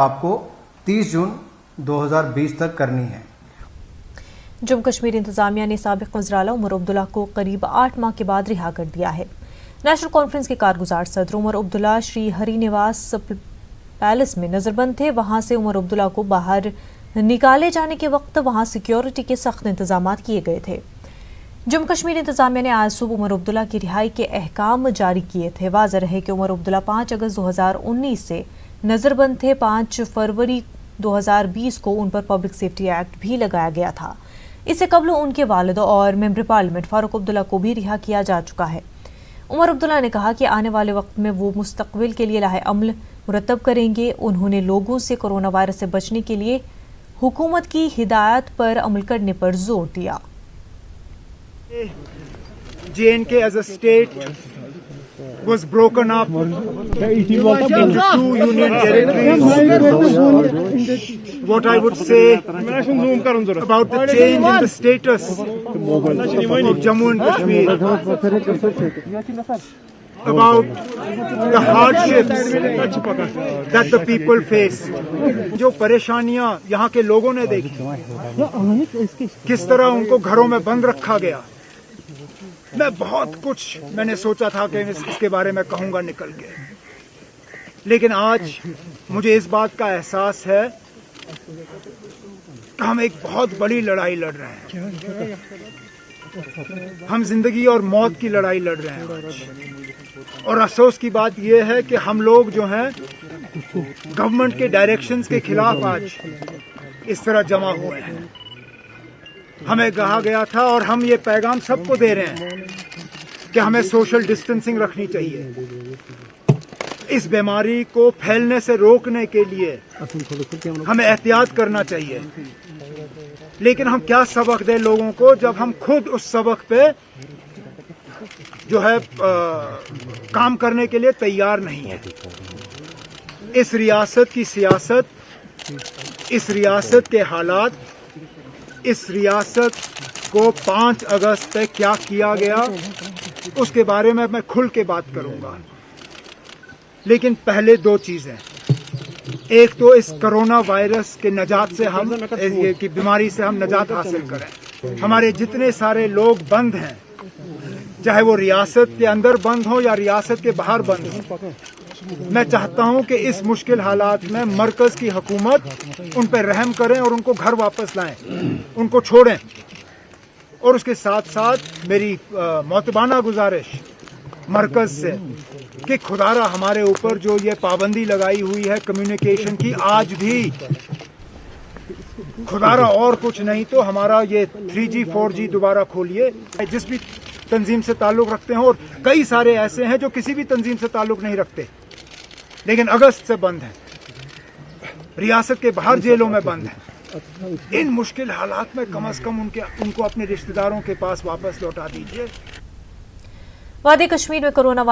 آپ کو 30 جون 2020 تک کرنی ہے۔ جموں کشمیر انتظامیہ نے سابق وزراء عمر عبداللہ کو قریب 8 ماہ کے بعد رہا کر دیا ہے۔ نیشنل کانفرنس کے کارگزار صدر عمر عبداللہ شری ہری نواس پیلس میں نظر بند تھے۔ وہاں سے عمر عبداللہ کو باہر نکالے جانے کے وقت وہاں سیکیورٹی کے سخت انتظامات کیے گئے تھے۔ جموں کشمیر انتظامیہ نے آج صبح عمر عبداللہ کی رہائی کے احکام جاری کیے تھے۔ واضح رہے کہ عمر عبداللہ 5 اگست 2019 سے نظر بند تھے۔ 5 فروری 2020 کو ان پر پبلک سیفٹی ایکٹ بھی لگایا گیا تھا۔ اس سے قبل ان کے والد اور ممبر پارلیمنٹ فاروق عبداللہ کو بھی رہا کیا جا چکا ہے۔ عمر عبداللہ نے کہا کہ آنے والے وقت میں وہ مستقبل کے لیے لاہے عمل مرتب کریں گے۔ انہوں نے لوگوں سے کورونا وائرس سے بچنے کے لیے حکومت کی ہدایات پر عمل کرنے پر زور دیا۔ J&K as a state was broken up into 2 union territories. What I would say about the change in the status of Jammu and Kashmir, about the hardships that the people face, جو پریشانیاں یہاں کے لوگوں نے دیکھی، کس طرح ان کو گھروں میں بند رکھا گیا۔ میں نے سوچا تھا کہ اس کے بارے میں کہوں گا نکل کے، لیکن آج مجھے اس بات کا احساس ہے کہ ہم ایک بہت بڑی لڑائی لڑ رہے ہیں۔ ہم زندگی اور موت کی لڑائی لڑ رہے ہیں آج۔ اور افسوس کی بات یہ ہے کہ ہم لوگ جو ہیں گورنمنٹ کے ڈائریکشنز کے خلاف آج اس طرح جمع ہوئے ہیں۔ ہمیں کہا گیا تھا اور ہم یہ پیغام سب کو دے رہے ہیں کہ ہمیں سوشل ڈسٹینسنگ رکھنی چاہیے۔ اس بیماری کو پھیلنے سے روکنے کے لیے ہمیں احتیاط کرنا چاہیے، لیکن ہم کیا سبق دیں لوگوں کو جب ہم خود اس سبق پہ جو ہے کام کرنے کے لیے تیار نہیں ہیں۔ اس ریاست کی سیاست، اس ریاست کے حالات، اس ریاست کو 5 اگست تک کیا کیا گیا اس کے بارے میں کھل کے بات کروں گا، لیکن پہلے 2 چیزیں۔ ایک تو اس کرونا وائرس کے نجات سے ہم کی بیماری سے ہم نجات حاصل کریں۔ ہمارے جتنے سارے لوگ بند ہیں، چاہے وہ ریاست کے اندر بند ہوں یا ریاست کے باہر بند ہوں، میں چاہتا ہوں کہ اس مشکل حالات میں مرکز کی حکومت ان پہ رحم کریں اور ان کو گھر واپس لائیں، ان کو چھوڑیں۔ اور اس کے ساتھ ساتھ میری معتبانہ گزارش مرکز سے کہ خدارا ہمارے اوپر جو یہ پابندی لگائی ہوئی ہے کمیونیکیشن کی، آج بھی خدارا اور کچھ نہیں تو ہمارا یہ 3G 4G دوبارہ کھولیے۔ جس بھی تنظیم سے تعلق رکھتے ہیں، اور کئی سارے ایسے ہیں جو کسی بھی تنظیم سے تعلق نہیں رکھتے لیکن اگست سے بند ہیں، ریاست کے باہر جیلوں میں بند ہیں۔ ان مشکل حالات میں کم از کم ان کو اپنے رشتہ داروں کے پاس واپس لوٹا دیجیے۔ وادی کشمیر میں کورونا وائرس